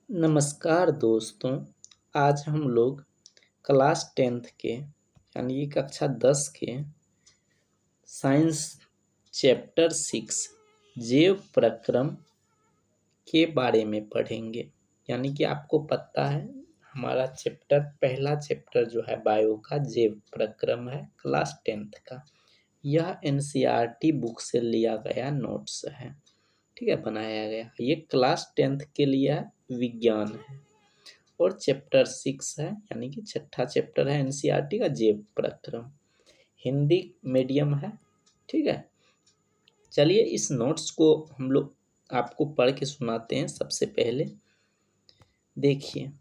नमस्कार दोस्तों। आज हम लोग क्लास 10th के यानी कि कक्षा 10 के साइंस चैप्टर 6 जैव प्रक्रम के बारे में पढ़ेंगे। यानी कि आपको पता है हमारा पहला चैप्टर जो है बायो का जैव प्रक्रम है क्लास 10th का। यह एनसीईआरटी बुक से लिया गया नोट्स है, ठीक है, बनाया गया। ये क्लास 10th के लिए विज्ञान है और चैप्टर 6 है, यानी कि छठा चैप्टर है एनसीईआरटी का जैव प्रक्रम। हिंदी मीडियम है, ठीक है। चलिए इस नोट्स को हम लोग आपको पढ़ के सुनाते हैं। सबसे पहले देखिए,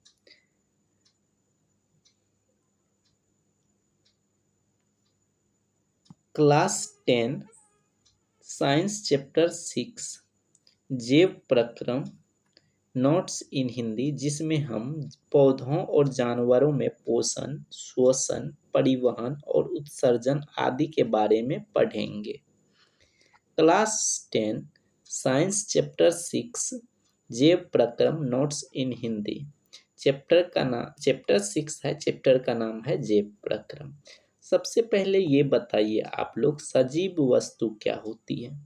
क्लास 10 साइंस चैप्टर 6 जैव प्रक्रम नोट्स इन हिंदी, जिसमें हम पौधों और जानवरों में पोषण, श्वसन, परिवहन और उत्सर्जन आदि के बारे में पढ़ेंगे। क्लास 10 साइंस चैप्टर 6 जैव प्रक्रम नोट्स इन हिंदी। चैप्टर 6 है, चैप्टर का नाम है जैव प्रक्रम। सबसे पहले ये बताइए आप लोग, सजीव वस्तु क्या होती है?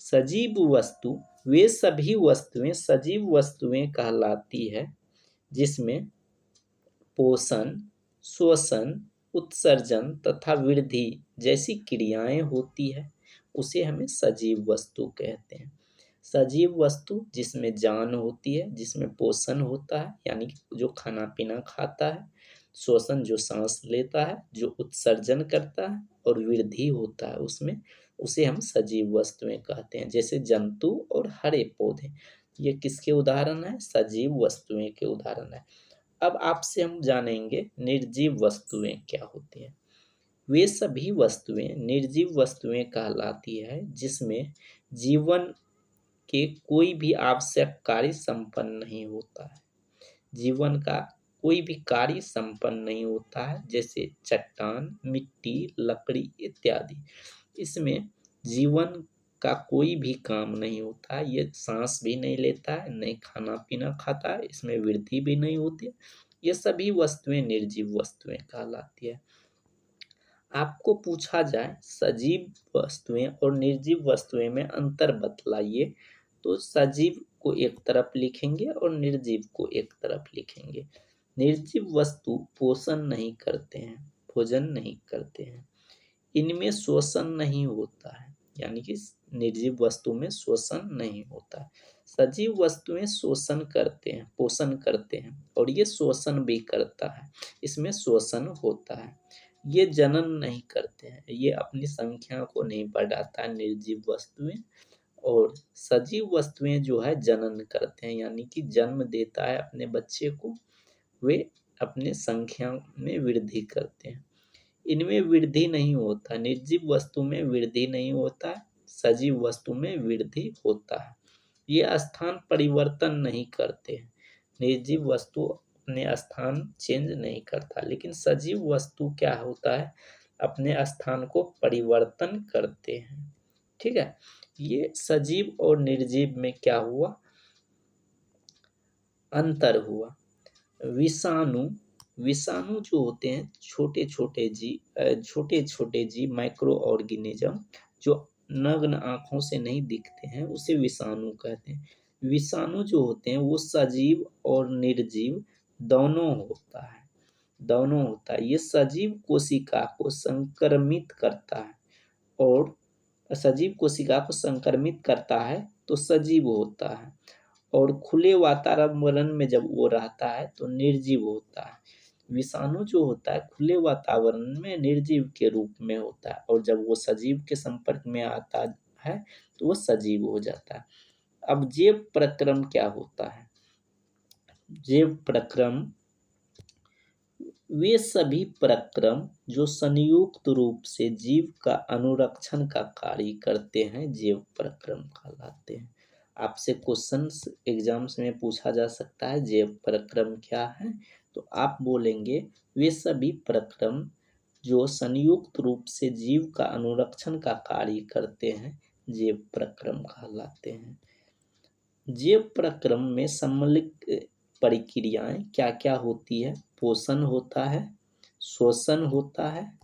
सजीव वस्तु वे सभी वस्तुएं सजीव वस्तुएं कहलाती है जिसमें पोषण, श्वसन, उत्सर्जन तथा वृद्धि जैसी क्रियाएं होती है, उसे हमें सजीव वस्तु कहते हैं। सजीव वस्तु जिसमें जान होती है, जिसमें पोषण होता है यानी कि जो खाना पीना खाता है, श्वसन जो सांस लेता है, जो उत्सर्जन करता है और वृद्धि होता है उसमें, उसे हम सजीव वस्तुएं कहते हैं। जैसे जंतु और हरे पौधे, ये किसके उदाहरण है? सजीव वस्तुएं के उदाहरण है। अब आपसे हम जानेंगे निर्जीव वस्तुएं क्या होती हैं। वे सभी वस्तुएं निर्जीव वस्तुएं कहलाती है जिसमें जीवन के कोई भी आवश्यक कार्य संपन्न नहीं होता है। जीवन का कोई भी कार्य संपन्न नहीं होता है, जैसे चट्टान, मिट्टी, लकड़ी इत्यादि। इसमें जीवन का कोई भी काम नहीं होता है। ये सांस भी नहीं लेता है, नहीं खाना पीना खाता है, इसमें वृद्धि भी नहीं होती है। ये सभी वस्तुएं निर्जीव वस्तुएं कहलाती है। आपको पूछा जाए सजीव वस्तुएं और निर्जीव वस्तुएं में अंतर बतलाइए, तो सजीव को एक तरफ लिखेंगे और निर्जीव को एक तरफ लिखेंगे। निर्जीव वस्तु पोषण नहीं करते हैं, भोजन नहीं करते हैं, इनमें श्वसन नहीं होता है, यानी कि निर्जीव वस्तु में श्वसन नहीं होता है। सजीव वस्तुएं श्वसन करते हैं, पोषण करते हैं और ये श्वसन भी करता है, इसमें श्वसन होता है। ये जनन नहीं करते हैं, ये अपनी संख्या को नहीं बढ़ाता है निर्जीव वस्तुएं। और सजीव वस्तुएं जो है जनन करते हैं, यानी कि जन्म देता है अपने बच्चे को, वे अपने संख्या में वृद्धि करते हैं। इनमें वृद्धि नहीं होता, निर्जीव वस्तु में वृद्धि नहीं होता है, सजीव वस्तु में वृद्धि होता है। ये स्थान परिवर्तन नहीं करते हैं। निर्जीव वस्तु अपने स्थान चेंज नहीं करता, लेकिन सजीव वस्तु क्या होता है, अपने स्थान को परिवर्तन करते हैं, ठीक है। ये सजीव और निर्जीव में क्या हुआ, अंतर हुआ। विषाणु विषाणु जो होते हैं छोटे छोटे जीव माइक्रो ऑर्गेनिज्म, जो नग्न आंखों से नहीं दिखते हैं, उसे विषाणु कहते हैं। विषाणु जो होते हैं वो सजीव और निर्जीव दोनों होता है। ये सजीव कोशिका को संक्रमित करता है, और सजीव कोशिका को संक्रमित करता है तो सजीव होता है, और खुले वातावरण में जब वो रहता है तो निर्जीव होता है। विषाणु जो होता है खुले वातावरण में निर्जीव के रूप में होता है, और जब वो सजीव के संपर्क में आता है तो वो सजीव हो जाता है। अब जैव प्रक्रम क्या होता है? जैव प्रक्रम वे सभी प्रक्रम जो संयुक्त रूप से जीव का अनुरक्षण का कार्य करते हैं, जैव प्रक्रम कहलाते हैं। आपसे क्वेश्चंस एग्जाम्स में पूछा जा सकता है जैव प्रक्रम क्या है, तो आप बोलेंगे वे सभी प्रक्रम जो संयुक्त रूप से जीव का अनुरक्षण का कार्य करते हैं, जैव प्रक्रम कहलाते हैं। जैव प्रक्रम में सम्मिलित प्रक्रियाएं क्या क्या होती है? पोषण होता है, श्वसन होता है,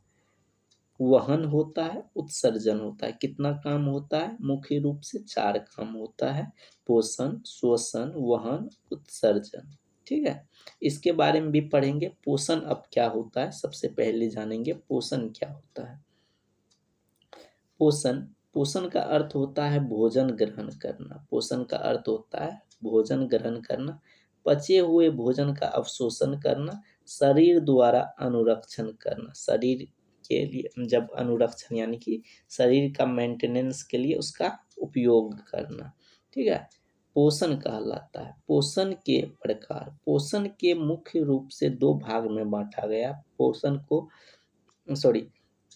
वहन होता है, उत्सर्जन होता है। कितना काम होता है? मुख्य रूप से 4 काम होता है: पोषण, श्वसन, वहन, उत्सर्जन। ठीक है, इसके बारे में भी पढ़ेंगे। पोषण अब क्या होता है, सबसे पहले जानेंगे पोषण क्या होता है। पोषण पोषण का अर्थ होता है भोजन ग्रहण करना। पोषण का अर्थ होता है भोजन ग्रहण करना, पचे हुए भोजन का अवशोषण करना, शरीर द्वारा अनुरक्षण करना। शरीर के लिए जब अनुरक्षण यानी कि शरीर का मेंटेनेंस के लिए उसका उपयोग करना। ठीक है, पोषण कहलाता है। पोषण के प्रकार, पोषण के मुख्य रूप से 2 भाग में बांटा गया।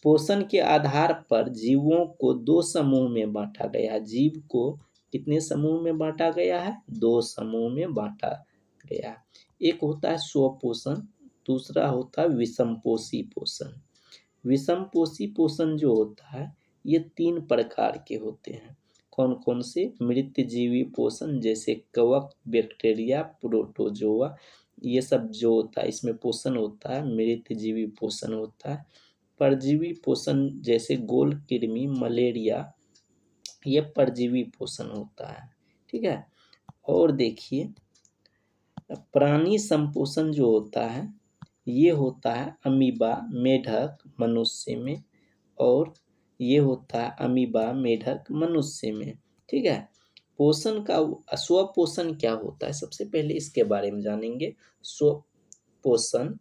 पोषण के आधार पर जीवों को 2 समूह में बांटा गया है। जीव को कितने समूह में बांटा गया है? 2 समूह में बांटा गया है। एक होता है स्वपोषण, दूसरा होता है विषमपोषी पोषण। विषमपोषी पोषण जो होता है ये 3 प्रकार के होते हैं। कौन कौन से? मृतजीवी पोषण, जैसे कवक, बैक्टीरिया, प्रोटोजोआ, ये सब जो होता है इसमें पोषण होता है। मृतजीवी पोषण होता है। परजीवी पोषण, जैसे गोल कृमि, मलेरिया, ये परजीवी पोषण होता है। ठीक है, और देखिए प्राणी संपोषण जो होता है ये होता है अमीबा, मेढक, मनुष्य में, और ये होता है अमीबा, मेढक, मनुष्य में। ठीक है, पोषण का स्वपोषण क्या होता है, सबसे पहले इसके बारे में जानेंगे। स्वपोषण,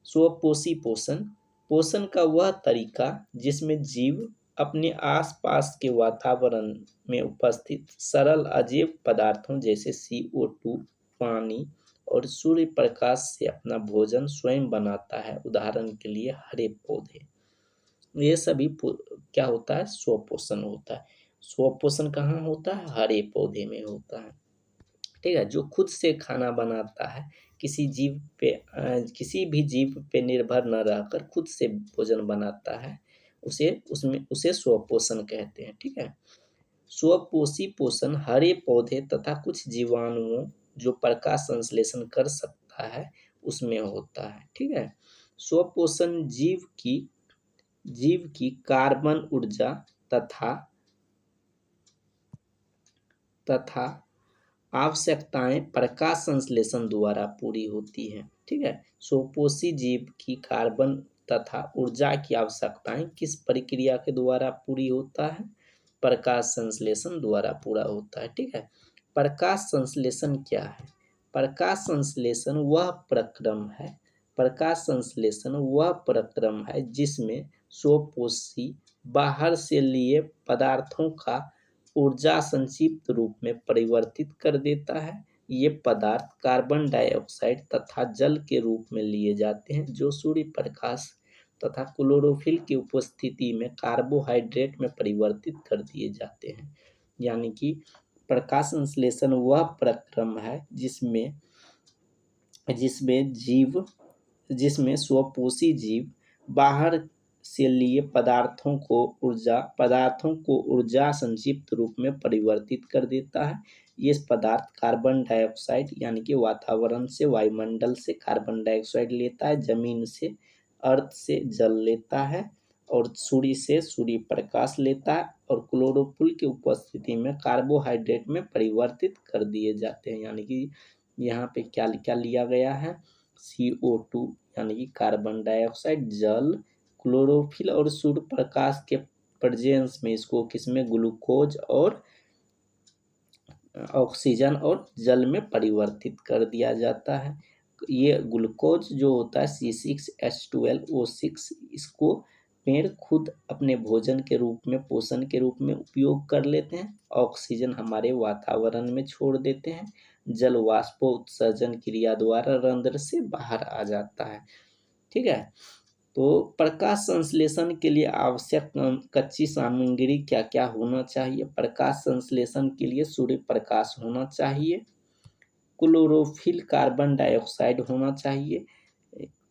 स्वपोषी पोषण, पोषण का वह तरीका जिसमें जीव अपने आसपास के वातावरण में उपस्थित सरल अजैव पदार्थों जैसे CO2, पानी और सूर्य प्रकाश से अपना भोजन स्वयं बनाता है। उदाहरण के लिए हरे पौधे। ये सभी क्या होता है? स्वपोषण होता है। स्वपोषण कहाँ होता है? हरे पौधे में होता है। ठीक है, जो खुद से खाना बनाता है, किसी भी जीव पे निर्भर न रहकर खुद से भोजन बनाता है, उसे स्वपोषण कहते हैं। ठीक है, स्वपोषी पोषण हरे पौधे तथा कुछ जीवाणुओं जो प्रकाश संश्लेषण कर सकता है उसमें होता है। ठीक है, स्वपोषण जीव की कार्बन ऊर्जा तथा आवश्यकताएं प्रकाश संश्लेषण द्वारा पूरी होती हैं। ठीक है, स्वपोषी जीव की कार्बन तथा ऊर्जा की आवश्यकताएं किस प्रक्रिया के द्वारा पूरी होता है? प्रकाश संश्लेषण द्वारा पूरा होता है। ठीक है, प्रकाश संश्लेषण क्या है? प्रकाश संश्लेषण वह प्रक्रम है जिसमें स्वपोषी बाहर से लिए पदार्थों का ऊर्जा संक्षिप्त रूप में परिवर्तित कर देता है। ये पदार्थ कार्बन डाइऑक्साइड तथा जल के रूप में लिए जाते हैं जो सूर्य प्रकाश तथा क्लोरोफिल की उपस्थिति में कार्बोहाइड्रेट में परिवर्तित कर दिए जाते हैं। यानी कि प्रकाश संश्लेषण वह प्रक्रम है जिसमें स्वपोषी जीव बाहर से लिए पदार्थों को ऊर्जा संक्षिप्त रूप में परिवर्तित कर देता है। ये पदार्थ कार्बन डाइऑक्साइड यानी कि वातावरण से, वायुमंडल से कार्बन डाइऑक्साइड लेता है, जमीन से, अर्थ से जल लेता है, और सूर्य से सूर्य प्रकाश लेता है, और क्लोरोफिल की उपस्थिति में कार्बोहाइड्रेट में परिवर्तित कर दिए जाते हैं। यानी कि यहाँ पे क्या क्या लिया गया है? CO2 यानी कि कार्बन डाइऑक्साइड, जल, क्लोरोफिल और सूर्य प्रकाश के प्रेजेंस में इसको किसमें? ग्लूकोज और ऑक्सीजन और जल में परिवर्तित कर दिया जाता है। ये ग्लूकोज जो होता है C6H12O6, इसको पेड़ खुद अपने भोजन के रूप में, पोषण के रूप में उपयोग कर लेते हैं। ऑक्सीजन हमारे वातावरण में छोड़ देते हैं। जल वाष्पोत्सर्जन क्रिया द्वारा रंध्र से बाहर आ जाता है। ठीक है, तो प्रकाश संश्लेषण के लिए आवश्यक कच्ची सामग्री क्या क्या होना चाहिए? प्रकाश संश्लेषण के लिए सूर्य प्रकाश होना चाहिए, क्लोरोफिल कार्बन डाइऑक्साइड होना चाहिए।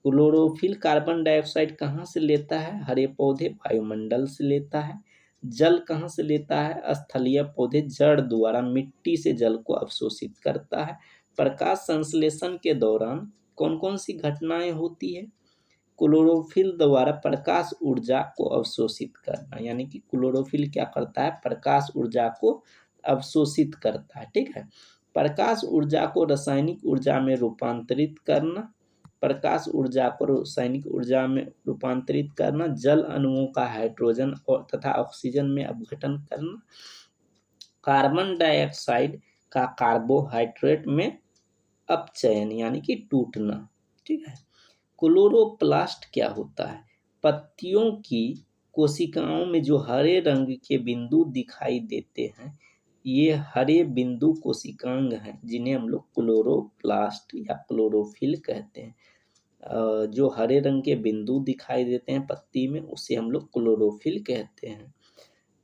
क्लोरोफिल कार्बन डाइऑक्साइड कहाँ से लेता है? हरे पौधे वायुमंडल से लेता है। जल कहाँ से लेता है? स्थलीय पौधे जड़ द्वारा मिट्टी से जल को अवशोषित करता है। प्रकाश संश्लेषण के दौरान कौन कौन सी घटनाएं होती है? क्लोरोफिल द्वारा प्रकाश ऊर्जा को अवशोषित करना, यानी कि क्लोरोफिल क्या करता है? प्रकाश ऊर्जा को अवशोषित करता है। ठीक है। प्रकाश ऊर्जा को रासायनिक ऊर्जा में रूपांतरित करना, प्रकाश ऊर्जा को रासायनिक ऊर्जा में रूपांतरित करना, जल अणुओं का हाइड्रोजन और तथा ऑक्सीजन में अपघटन करना, कार्बन डाइऑक्साइड का कार्बोहाइड्रेट में अपचयन यानी कि टूटना। ठीक है। क्लोरोप्लास्ट क्या होता है? पत्तियों की कोशिकाओं में जो हरे रंग के बिंदु दिखाई देते हैं, ये हरे बिंदु कोशिकांग हैं, जिन्हें हम लोग क्लोरोप्लास्ट या क्लोरोफिल कहते हैं। जो हरे रंग के बिंदु दिखाई देते हैं पत्ती में, उसे हम लोग क्लोरोफिल कहते हैं।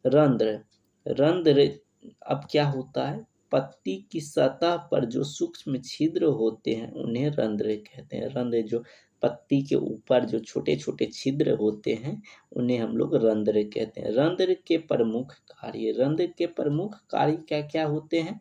रंध्र, रंध्र अब क्या होता है? पत्ती की सतह पर जो सूक्ष्म छिद्र होते हैं उन्हें रंध्र कहते हैं। रंध्र जो पत्ती के ऊपर जो छोटे छोटे छिद्र होते हैं उन्हें हम लोग रंध्र कहते हैं। रंध्र के प्रमुख कार्य, रंध्र के प्रमुख कार्य क्या क्या होते हैं?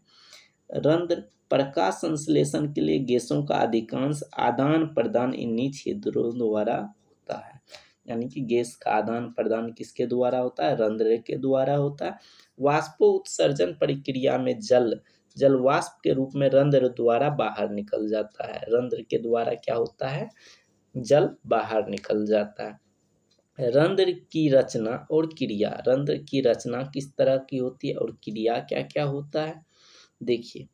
रंध्र प्रकाश संश्लेषण के लिए गैसों का अधिकांश आदान प्रदान इन्हीं छिद्रों द्वारा होता है। यानी कि गैस का आदान प्रदान किसके द्वारा होता है? रंध्र के द्वारा होता है। वाष्पोत्सर्जन प्रक्रिया में जल वाष्प के रूप में रंध्र द्वारा बाहर निकल जाता है। रंध्र के द्वारा क्या होता है? जल बाहर निकल जाता है। रंध्र की रचना और क्रिया, रंध्र की रचना किस तरह की होती है और क्रिया क्या क्या होता है? देखिए,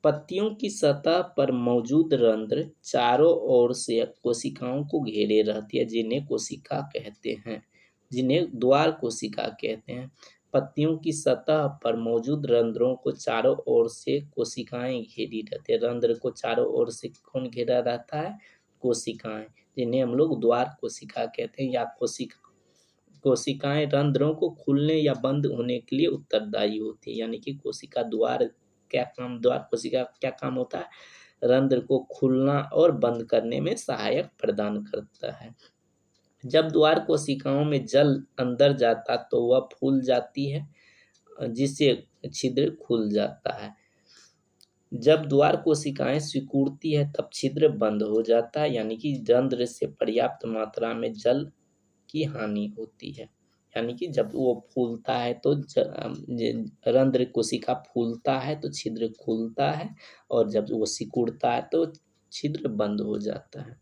पत्तियों की सतह पर मौजूद रंध्र चारों ओर से कोशिकाओं को घेरे रहती है, जिन्हें कोशिका कहते हैं, जिन्हें द्वार कोशिका कहते हैं। पत्तियों की सतह पर मौजूद रंध्रों को चारों ओर से कोशिकाएं घेरी रहती है। रंध्र को चारों ओर से कौन घेरा रहता है? कोशिकाएं, जिन्हें हम लोग द्वार कोशिका कहते हैं या कोशिकाएं रंध्रों को खुलने या बंद होने के लिए उत्तरदायी होती है। यानी कि कोशिका द्वार कोशिका क्या काम होता है? रंध्र को खुलना और बंद करने में सहायक प्रदान करता है। जब द्वार कोशिकाओं में जल अंदर जाता तो वह फूल जाती है, जिससे छिद्र खुल जाता है। जब द्वार कोशिकाएं सिकुड़ती है तब छिद्र बंद हो जाता है, यानी कि रंध्र से पर्याप्त मात्रा में जल की हानि होती है। यानी कि जब वो फूलता है तो रंध्र कोशिका फूलता है तो छिद्र खुलता है, और जब वो सिकुड़ता है तो छिद्र बंद हो जाता है।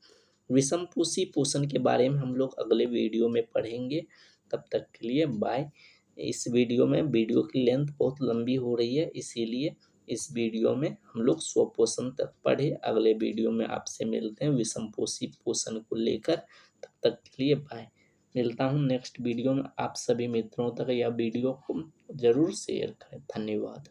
विषमपोषी पोषण के बारे में हम लोग अगले वीडियो में पढ़ेंगे। तब तक के लिए बाय। इस वीडियो की लेंथ बहुत लंबी हो रही है, इसीलिए इस वीडियो में हम लोग स्वपोषण तक पढ़े। अगले वीडियो में आपसे मिलते हैं विषमपोषी पोषण को लेकर। तब तक के लिए बाय। मिलता हूँ नेक्स्ट वीडियो में। आप सभी मित्रों तक यह वीडियो को जरूर शेयर करें। धन्यवाद।